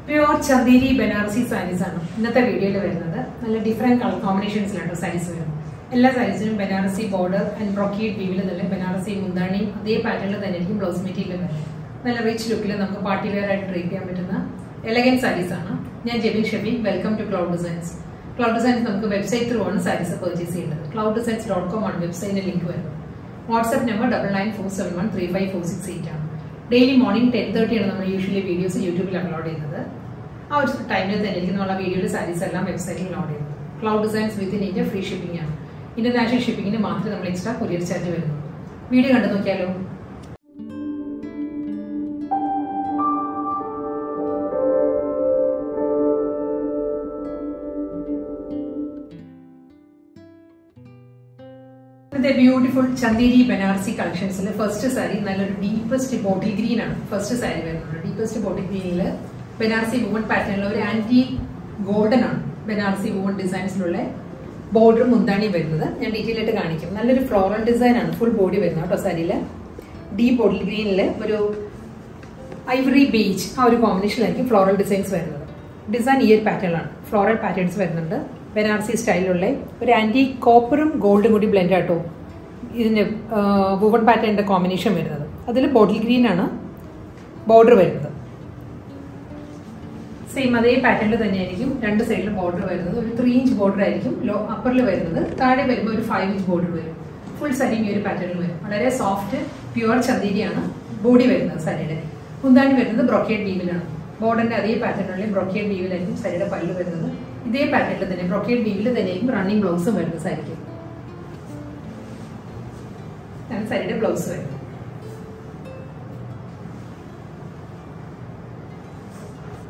Pure Chanderi Banarasi sarees ആണ് ഇന്നത്തെ വീഡിയോയിൽ വരുന്നത്. നല്ല ഡിഫറെന്റ് കളർ കോമ്പിനേഷൻസിലാണ് സാരീസ് വരുന്നത്. എല്ലാ സാരീസിനും ബനാറസി ബോർഡർ ആൻഡ് ബ്രോക്കേഡ് വീവിൽ നല്ല ബനാറസി മുന്താണി അതേ പാറ്റേണിൽ തന്നെ ആയിരിക്കും ബ്ലൗസ് മെറ്റീരിയൽ വരുന്നത്. നല്ല റിച്ച് ലുക്കിൽ നമുക്ക് പാർട്ടി വെയർ ആയിട്ട് ഡ്രേപ്പ് ചെയ്യാൻ പറ്റുന്ന എലഗന്റ് സാരീസ് ആണ്. ഞാൻ Jebin Shebi, welcome to Cloud Designs. Cloud Designs നമുക്ക് വെബ്സൈറ്റ് ത്രൂ ആണ് സാരീസ് പർച്ചേസ് ചെയ്യേണ്ടത്. clouddesigns.com ആണ് വെബ്സൈറ്റിന്റെ ലിങ്ക് വരുന്നത്. വാട്സ്ആപ്പ് നമ്പർ 9947135468 ആണ്. ഡെയിലി മോർണിംഗ് 10:30 ആണ് നമ്മൾ യൂഷ്വലി വീഡിയോസ് യൂട്യൂബിൽ അപ്ലോഡ് ചെയ്യുന്നത്. ആ ഒരു ടൈമിൽ തന്നെ ആയിരിക്കും നമ്മൾ വീഡിയോയുടെ സാരീസ് എല്ലാം വെബ്സൈറ്റിൽ ലോഡ് ചെയ്യുന്നത്. Cloud designs within India free shipping ആണ്. ഇന്റർനാഷണൽ ഷിപ്പിംഗിന് മാത്രമേ നമ്മൾ എക്സ്ട്രാ കൊറിയർ ചാർജ് വരുന്നു. വീഡിയോ കണ്ടു നോക്കിയാലോ. ബ്യൂട്ടിഫുൾ ചന്ദേരി ബനാറസി കളക്ഷൻസിൽ ഫസ്റ്റ് സാരി നല്ലൊരു ഡീപ്പസ്റ്റ് ബോട്ടിൽ ഗ്രീൻ ആണ് ഫസ്റ്റ് സാരി വരുന്നത്. ഡീപ്പസ്റ്റ് ബോട്ടിൽ ഗ്രീനില് ബനാറസി വുമൺ പാറ്റേണിലുള്ള ഒരു ആന്റി ഗോൾഡൻ ആണ് ബനാറസി വുമൺ ഡിസൈൻസിലുള്ള ബോർഡറും മുന്താണിയും വരുന്നത്. ഞാൻ ഡീറ്റെയിൽ ആയിട്ട് കാണിക്കും. നല്ലൊരു ഫ്ലോറൽ ഡിസൈൻ ആണ് ഫുൾ ബോഡി വരുന്നത് കേട്ടോ. സാരിയില് ഡീപ് ബോട്ടിൽ ഗ്രീനില് ഒരു ഐവറി ബീച്ച് ആ ഒരു കോമ്പിനേഷനിലായിരിക്കും ഫ്ലോറൽ ഡിസൈൻസ് വരുന്നത്. ഡിസൈൻ ഈ ഒരു പാറ്റേണിലാണ് ഫ്ലോറൽ പാറ്റേൺസ് വരുന്നുണ്ട്. ബനാറസി സ്റ്റൈലിലുള്ള ഒരു ആന്റി കോപ്പറും ഗോൾഡും കൂടി ബ്ലെൻഡ് ആട്ടോ ഇതിന്റെ വുവൺ പാറ്റേണിന്റെ കോമ്പിനേഷൻ വരുന്നത്. അതിൽ ബോട്ടിൽ ഗ്രീൻ ആണ് ബോർഡർ വരുന്നത്. സെയിം അതേ പാറ്റേണിൽ തന്നെയായിരിക്കും രണ്ട് സൈഡിലും ബോർഡർ വരുന്നത്. ഒരു 3 ഇഞ്ച് ബോർഡർ ആയിരിക്കും അപ്പറിൽ വരുന്നത്. താഴെ വരുമ്പോൾ ഒരു 5 ഇഞ്ച് ബോർഡർ വരും. ഫുൾ സാരി ഈ ഒരു പാറ്റേണിൽ വരും. വളരെ സോഫ്റ്റ് പ്യുവർ ചന്ദേരിയാണ് ബോഡി വരുന്നത്. സാരിയുടെ മുന്താണി വരുന്നത് ബ്രോക്കേഡ് വീവിലാണ്. ബോർഡറിന്റെ അതേ പാറ്റേണിലുള്ള ബ്രോക്കേഡ് വീവിലായിരിക്കും സാരിയുടെ പല്ല് വരുന്നത്. ഇതേ പാറ്റേണിൽ തന്നെ ബ്രോക്കേഡ് വീവിൽ തന്നെയായിരിക്കും റണ്ണിങ് ബ്ലൗസും വരുന്നത്. സാരിക്ക് സാരിയുടെ ബ്ലൗസ് വരുന്നത്.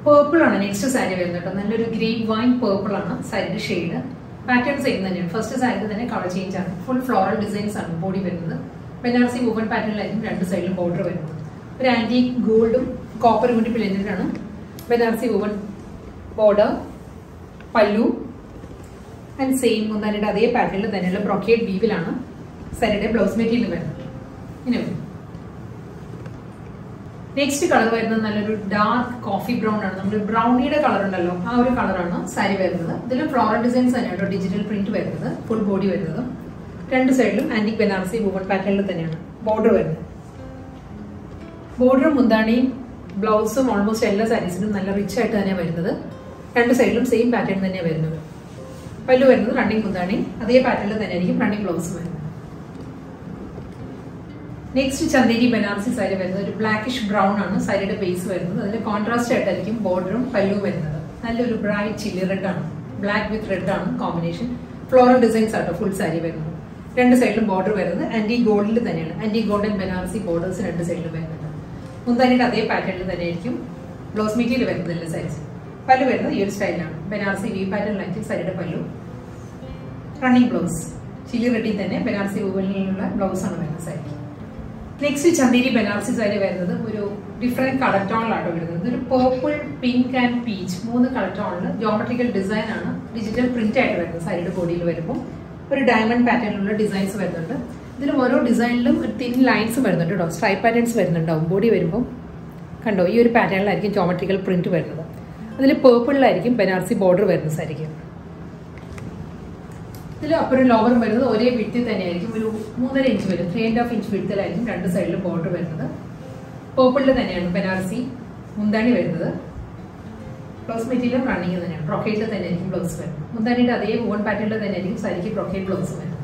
പേർപ്പിൾ ആണ് നെക്സ്റ്റ് സാരി വരുന്നത് കേട്ടോ. നല്ലൊരു ഗ്രേപ്പ് വൈൻ പേർപ്പിൾ ആണ് സാരിയുടെ ഷെയ്ഡ്. പാറ്റേൺ സെയിം തന്നെയാണ്. ഫസ്റ്റ് സാരിക്ക് തന്നെ കളർ ചേഞ്ച് ആണ്. ഫുൾ ഫ്ലോറൽ ഡിസൈൻസ് ആണ് ബോഡി വരുന്നത്. ബനാറസി വുമൺ പാറ്റേണിലായിരിക്കും രണ്ട് സൈഡിലും ബോർഡർ വരുന്നത്. ഒരു ആന്റി ഗോൾഡും കോപ്പറും കൂടി ബ്ലെൻഡഡ് ആണ് ബനാറസി വുമൺ ബോർഡർ, പല്ലു ആൻഡ് സെയിം മുന്താനിയുടെ അതേ പാറ്റേണിൽ തന്നെയുള്ള ബ്രോക്കേഡ് വീവിലാണ് സാരിയുടെ ബ്ലൗസ് മെറ്റീരിയൽ വരുന്നത്. ഇങ്ങനെ വരും. നെക്സ്റ്റ് കളർ വരുന്നത് നല്ലൊരു ഡാർക്ക് കോഫി ബ്രൗൺ ആണ്. നമ്മുടെ ബ്രൗണിയുടെ കളർ ഉണ്ടല്ലോ ആ ഒരു കളറാണ് സാരി വരുന്നത്. ഇതിൽ ഫ്ലോറൽ ഡിസൈൻസ് തന്നെയാണ് ഡിജിറ്റൽ പ്രിന്റ് വരുന്നത്. ഫുൾ ബോഡി വരുന്നത്. രണ്ട് സൈഡിലും ആന്റിക് ബനാറസി വുമൺ പാറ്റേണിൽ തന്നെയാണ് ബോർഡർ വരുന്നത്. ബോർഡറും മുന്താണിയും ബ്ലൗസും ഓൾമോസ്റ്റ് എല്ലാ സാരീസിലും നല്ല റിച്ച് ആയിട്ട് തന്നെയാണ് വരുന്നത്. രണ്ട് സൈഡിലും സെയിം പാറ്റേൺ തന്നെയാണ് വരുന്നത്. പല്ലു വരുന്നത് റണ്ണിങ് മുന്താണി അതേ പാറ്റേണിൽ തന്നെ ആയിരിക്കും റണ്ണിങ് ബ്ലൗസ് വരുന്നത്. നെക്സ്റ്റ് ചന്ദേരി ബനാറസി സാരി വരുന്നത് ഒരു ബ്ലാക്കിഷ് ബ്രൗൺ ആണ് സാരിയുടെ ബേസ് വരുന്നത്. അതിന്റെ കോൺട്രാസ്റ്റ് ആയിട്ടായിരിക്കും ബോർഡറും പല്ലുവും വരുന്നത്. നല്ലൊരു ബ്രൈറ്റ് ചില്ലി റെഡ് ആണ്. ബ്ലാക്ക് വിത്ത് റെഡ് ആണ് കോമ്പിനേഷൻ. ഫ്ലോറൽ ഡിസൈൻസ് ആട്ടോ ഫുൾ സാരി വരുന്നത്. രണ്ട് സൈഡിലും ബോർഡർ വരുന്നത് ആന്റി ഗോൾഡിൽ തന്നെയാണ്. ആന്റി ഗോൾഡൻ ബനാറസി ബോർഡേഴ്സ് രണ്ട് സൈഡിലും വരുന്നുണ്ട്. മുന്താനിയുടെ അതേ പാറ്റേണിൽ തന്നെയായിരിക്കും ബ്ലൗസ് മെറ്റീരിയൽ വരുന്നത് എല്ലാ സാരീസ്. പല്ലു വരുന്നത് ഈ ഒരു സ്റ്റൈലാണ്. ബനാറസി വീ പാറ്റേണിലായിരിക്കും സാരിയുടെ പല്ലു. റണ്ണിങ് ബ്ലൗസ് ചില്ലി റെഡിൽ തന്നെ ബനാറസി വുവനിലുള്ള ബ്ലൗസ് ആണ് വരുന്നത് സാരിക്ക്. നെക്സ്റ്റ് ചന്ദേരി ബനാറസി സാരി വരുന്നത് ഒരു ഡിഫറെന്റ് കളർ ടോണിലാട്ടോ വരുന്നത്. ഒരു purple, pink and peach 3 colour ടോണില് ജോമെട്രിക്കൽ ഡിസൈൻ ആണ് ഡിജിറ്റൽ പ്രിന്റ് ആയിട്ട് വരുന്നത്. സാരിയുടെ ബോഡിയിൽ വരുമ്പോൾ ഒരു ഡയമണ്ട് പാറ്റേണിലുള്ള ഡിസൈൻസ് വരുന്നുണ്ട്. ഇതിൽ ഓരോ ഡിസൈനിലും ഒരു തിൻ ലൈൻസ് വരുന്നുണ്ട് കേട്ടോ. Stripe patterns വരുന്നുണ്ടാവും. ബോഡി വരുമ്പോൾ കണ്ടോ ഈ ഒരു പാറ്റേണിലായിരിക്കും ജോമെട്രിക്കൽ പ്രിന്റ് വരുന്നത്. അതിൽ പേർപ്പിളിലായിരിക്കും ബനാറസി ബോർഡർ വരുന്നത് സാരിക്ക്. ഇതിൽ അപ്പുറം ലോവറും വരുന്നത് ഒരേ വിഡ്ത്തിൽ തന്നെയായിരിക്കും. ഒരു 3.5 ഇഞ്ച് വരും. 3.5 ഇഞ്ച് വിഡ്ത്തിലായിരിക്കും രണ്ട് സൈഡിലും ബോർഡർ വരുന്നത്. പേർപ്പിളിൽ തന്നെയാണ് ബനാറസി മുന്താണി വരുന്നത്. ബ്ലൗസ് മെറ്റീരിയൽ റണ്ണിങ് തന്നെയാണ്. ബ്രോക്കേഡിൽ തന്നെയായിരിക്കും ബ്ലൗസ് വരുന്നത്. മുന്താണിയുടെ അതേ വുവൺ പാറ്റേണിൽ തന്നെയായിരിക്കും സാരിക്ക് ബ്രോക്കേഡ് ബ്ലൗസ് വരുന്നത്.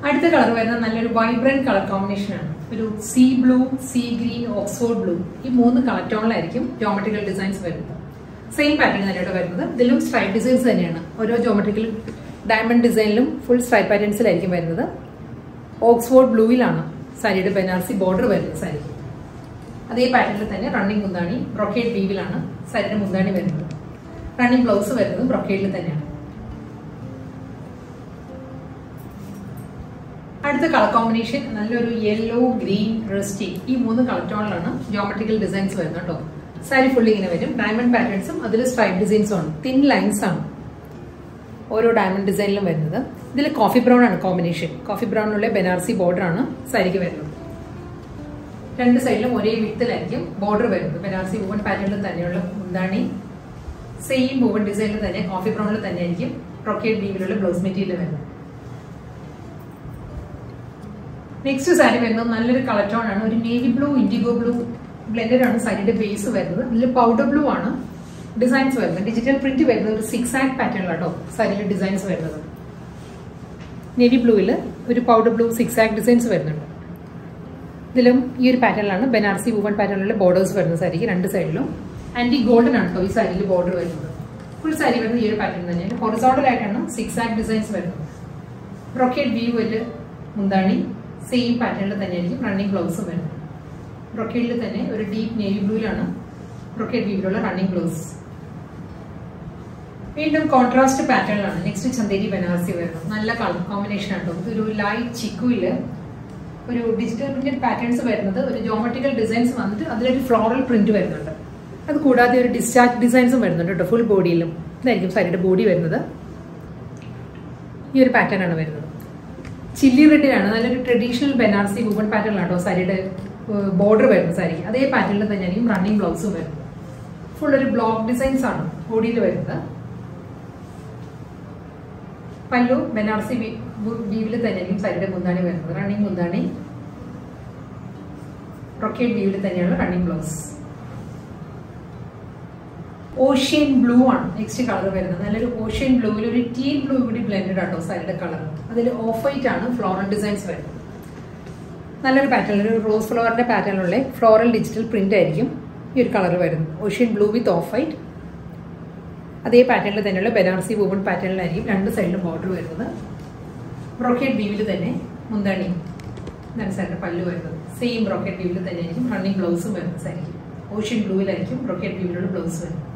അടുത്ത കളർ വരുന്നത് നല്ലൊരു വൈബ്രന്റ് കളർ കോമ്പിനേഷൻ ആണ്. ഒരു see blue, see green, Oxford blue ഈ 3 കളർ ടോണിലായിരിക്കും ജോമെട്രിക്കൽ ഡിസൈൻസ് വരുന്നത്. സെയിം പാറ്റേൺ തന്നെയാണ് വരുന്നത്. ഇതിലും സ്ട്രൈപ്പ് ഡിസൈൻസ് തന്നെയാണ്. ഓരോ ജോമെട്രിക്കൽ ഡയമണ്ട് ഡിസൈനിലും ഫുൾ സ്ട്രൈപ്പ് പാറ്റേൺസിലായിരിക്കും വരുന്നത്. ഓക്സ്ഫോർഡ് ബ്ലൂയിലാണ് സാരിയുടെ ബനാറസി ബോർഡർ വരുന്നത്. സാരി അതേ പാറ്റേണിൽ തന്നെ റണ്ണിങ് മുന്താണി ബ്രോക്കേഡ് വീവിലാണ് സാരിയുടെ മുന്താണി വരുന്നത്. റണ്ണിങ് ബ്ലൗസ് വരുന്നത് ബ്രോക്കേഡിൽ തന്നെയാണ്. അടുത്ത കളർ കോമ്പിനേഷൻ നല്ലൊരു യെല്ലോ, ഗ്രീൻ, റസ്റ്റി ഈ 3 കളർ ടോണിലാണ് ജോമെട്രിക്കൽ ഡിസൈൻസ് വരുന്നത് കേട്ടോ. സാരി ഫുള്ളി ഇങ്ങനെ വരും. ഡയമണ്ട് പാറ്റേൺസും അതിൽ സ്ട്രൈപ്പ് ഡിസൈൻസും ആണ്. തിൻ ലൈൻസ് ആണ് ഓരോ ഡയമണ്ട് ഡിസൈനിലും വരുന്നത്. ഇതിൽ കോഫി ബ്രൗൺ ആണ് കോമ്പിനേഷൻ. കോഫി ബ്രൗണിലുള്ള ബനാറസി ബോർഡർ ആണ് സാരിക്ക് വരുന്നത്. രണ്ട് സൈഡിലും ഒരേ വിഡ്ത്തിലായിരിക്കും ബോർഡർ വരുന്നത്. ബനാറസി വുവൺ പാറ്റേണിൽ തന്നെയുള്ള മുന്താണി, സെയിം വുവൺ ഡിസൈനിൽ തന്നെ കോഫി ബ്രൗണിൽ തന്നെ ആയിരിക്കും ബ്രൊക്കേഡ് വീവിലുള്ള ബ്ലൗസ് മെറ്റീരിയൽ വരുന്നത്. നെക്സ്റ്റ് സാരി വരുന്നത് നല്ലൊരു കളർ ടോൺ ആണ്. ഒരു navy blue IndiGo blue blended ആണ് സാരിയുടെ ബേസ് വരുന്നത്. ഇതിൽ പൗഡർ ബ്ലൂ ആണ് ഡിസൈൻസ് വരുന്നത്. ഡിജിറ്റൽ പ്രിന്റ് വരുന്നത് ഒരു 6 ആക്ട് പാറ്റേണിലാട്ടോ സാരിയിൽ ഡിസൈൻസ് വരുന്നത്. നേവി ബ്ലൂവിൽ ഒരു പൗഡർ ബ്ലൂ 6 ആക്ട് ഡിസൈൻസ് വരുന്നുണ്ട്. ഇതിലും ഈ ഒരു പാറ്റേണിലാണ് ബനാറസി വുവൺ പാറ്റേണിലുള്ള ബോർഡേഴ്സ് വരുന്നത് സാരിക്ക് രണ്ട് സൈഡിലും. ആൻറ്റി ഗോൾഡൻ ആണ് കേട്ടോ ഈ സാരിയിൽ ബോർഡർ വരുന്നത്. ഫുൾ സാരി വരുന്നത് ഈ ഒരു പാറ്റേൺ തന്നെയാണ്. ഹൊറിസോണ്ടൽ ആയിട്ടാണ് 6 ആക്ട് ഡിസൈൻസ് വരുന്നത്. ബ്രൊക്കേഡ് വീവിൽ മുന്താണി സെയിം പാറ്റേണിൽ തന്നെയായിരിക്കും റണ്ണിങ് ബ്ലൗസും വരുന്നത്. ബ്രൊക്കേഡിൽ തന്നെ ഒരു ഡീപ്പ് നേവി ബ്ലൂയിലാണ് ബ്രൊക്കേഡ് വീവിലുള്ള റണ്ണിങ് ബ്ലൗസ്. വീണ്ടും കോൺട്രാസ്റ്റ് പാറ്റേണിലാണ് നെക്സ്റ്റ് ചന്ദേരി ബനാറസി വരുന്നത്. നല്ല കളർ കോമ്പിനേഷൻ ആട്ടോ. ഇതൊരു ലൈറ്റ് ചിക്കുവില് ഒരു ഡിജിറ്റൽ പ്രിന്റഡ് പാറ്റേൺസ് വരുന്നത്, ഒരു ജോമെട്രിക്കൽ ഡിസൈൻസ് വന്നിട്ട് അതിലൊരു ഫ്ലോറൽ പ്രിന്റ് വരുന്നുണ്ട്. അത് കൂടാതെ ഒരു ഡിസ്ചാർജ് ഡിസൈൻസും വരുന്നുണ്ട് കേട്ടോ ഫുൾ ബോഡിയിലും. ഇതായിരിക്കും സാരിയുടെ ബോഡി വരുന്നത്. ഈ ഒരു പാറ്റേൺ ആണ് വരുന്നത്. ചില്ലി റെഡിലാണ്. നല്ലൊരു ട്രഡീഷണൽ ബനാറസി വുവൺ പാറ്റേണിലാട്ടോ സാരിയുടെ ബോർഡർ വരുന്നത് സാരിക്ക്. അതേ പാറ്റേണിൽ തന്നെയായിരിക്കും റണ്ണിങ് ബ്ലൗസും വരുന്നത്. ഫുൾ ഒരു ബ്ലോക്ക് ഡിസൈൻസ് ആണ് ബോഡിയിൽ വരുന്നത്. പല്ലു ബനാറസി വീവിൽ തന്നെയായിരിക്കും സാരിയുടെ മുന്താണി വരുന്നത്. റണ്ണിങ് മുന്താണി, ബ്രൊക്കേഡ് വീവിൽ തന്നെയാണ് റണ്ണിങ് ബ്ലൗസ്. ഓഷ്യൻ ബ്ലൂ ആണ് നെക്സ്റ്റ് കളർ വരുന്നത്. നല്ലൊരു ഓഷ്യൻ ബ്ലൂവിൽ ഒരു ടീൽ ബ്ലൂ കൂടി ബ്ലെൻഡഡ് ആട്ടോ സാരിയുടെ കളർ. അതിൽ ഓഫ് വൈറ്റ് ആണ് ഫ്ലോറൽ ഡിസൈൻസ് വരുന്നത്. നല്ലൊരു പാറ്റേൺ, ഒരു റോസ് ഫ്ലവറിന്റെ പാറ്റേണിലുള്ള ഫ്ലോറൽ ഡിജിറ്റൽ പ്രിന്റ് ആയിരിക്കും ഈ ഒരു കളർ വരുന്നത്. Ocean blue width of white. അതേ പാറ്റേണിൽ തന്നെയുള്ള ബനാറസി വുവൺ പാറ്റേണിലായിരിക്കും രണ്ട് സൈഡിലും ബോർഡർ വരുന്നത്. ബ്രൊക്കേഡ് വീവിൽ തന്നെ മുന്താണി, ഇതാണ് സാരിയുടെ പല്ലു വരുന്നത്. സെയിം ബ്രൊക്കേഡ് വീവിൽ തന്നെയായിരിക്കും റണ്ണിങ് ബ്ലൗസും വരുന്നത് സാരിക്കും. ഓഷ്യൻ ബ്ലൂവിലായിരിക്കും ബ്രൊക്കേഡ് വീവിലുള്ള ബ്ലൗസ് വരുന്നത്.